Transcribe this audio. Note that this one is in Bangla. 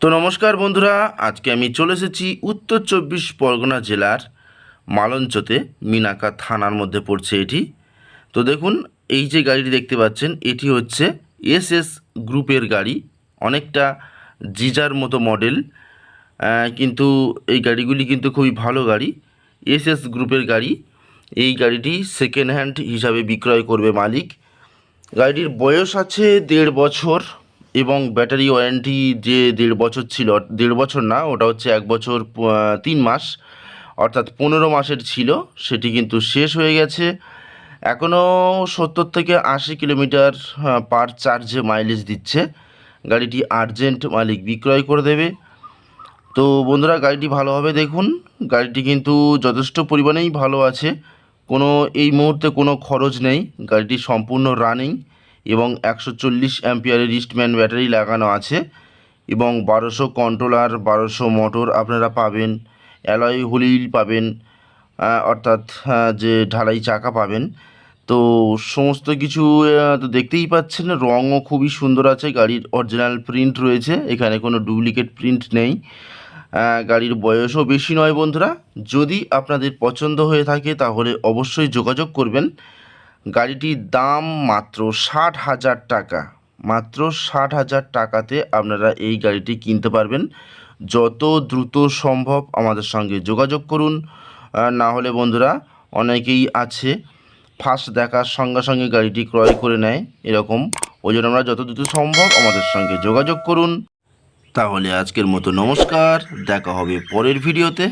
তো নমস্কার বন্ধুরা, আজকে আমি চলে এসেছি উত্তর চব্বিশ পরগনা জেলার মালঞ্চতে। মিনাকা থানার মধ্যে পড়ছে এটি। তো দেখুন, এই যে গাড়িটি দেখতে পাচ্ছেন এটি হচ্ছে এসএস গ্রুপের গাড়ি। অনেকটা জিজার মতো মডেল, কিন্তু এই গাড়িগুলি কিন্তু খুবই ভালো গাড়ি। এসএস গ্রুপের গাড়ি। এই গাড়িটি সেকেন্ড হ্যান্ড হিসাবে বিক্রয় করবে মালিক। গাড়িটির বয়স আছে 1.5 বছর এবং ব্যাটারি ওয়ারেন্টি যে 1.5 বছর ছিল, 1.5 বছর না, ওটা হচ্ছে 1 বছর 3 মাস, অর্থাৎ 15 মাসের ছিল, সেটি কিন্তু শেষ হয়ে গেছে। এখনও 70 থেকে 80 কিলোমিটার পার চার্জে মাইলেজ দিচ্ছে। গাড়িটি আর্জেন্ট মালিক বিক্রয় করে দেবে। তো বন্ধুরা, গাড়িটি ভালোভাবে দেখুন। গাড়িটি কিন্তু যথেষ্ট পরিমাণেই ভালো আছে, কোনো এই মুহূর্তে কোনো খরচ নেই। গাড়িটি সম্পূর্ণ রানিং এবং 140 অ্যাম্পিয়ারের ইস্টম্যান ব্যাটারি লাগানো আছে এবং 1200 কন্ট্রোলার, 1200 মোটর আপনারা পাবেন। অ্যালয় হুইল পাবেন, অর্থাৎ যে ঢালাই চাকা পাবেন। তো সমস্ত কিছু তো দেখতেই পাচ্ছেন। রঙও খুবই সুন্দর আছে, গাড়ির অরিজিনাল প্রিন্ট রয়েছে, এখানে কোনো ডুপ্লিকেট প্রিন্ট নেই। গাড়ির বয়সও বেশি নয় বন্ধুরা। যদি আপনাদের পছন্দ হয়ে থাকে তাহলে অবশ্যই যোগাযোগ করবেন। গাড়িটির দাম মাত্র 60,000 টাকা। মাত্র 60,000 টাকাতে আপনারা এই গাড়িটি কিনতে পারবেন। যত দ্রুত সম্ভব আমাদের সঙ্গে যোগাযোগ করুন। না হলে বন্ধুরা, অনেকেই আছে ফার্স্ট দেখার সঙ্গে সঙ্গে গাড়িটি ক্রয় করে নেয় এরকম। ওই জন্য আমরা যত দ্রুত সম্ভব আমাদের সঙ্গে যোগাযোগ করুন। তাহলে আজকের মতো নমস্কার, দেখা হবে পরের ভিডিওতে।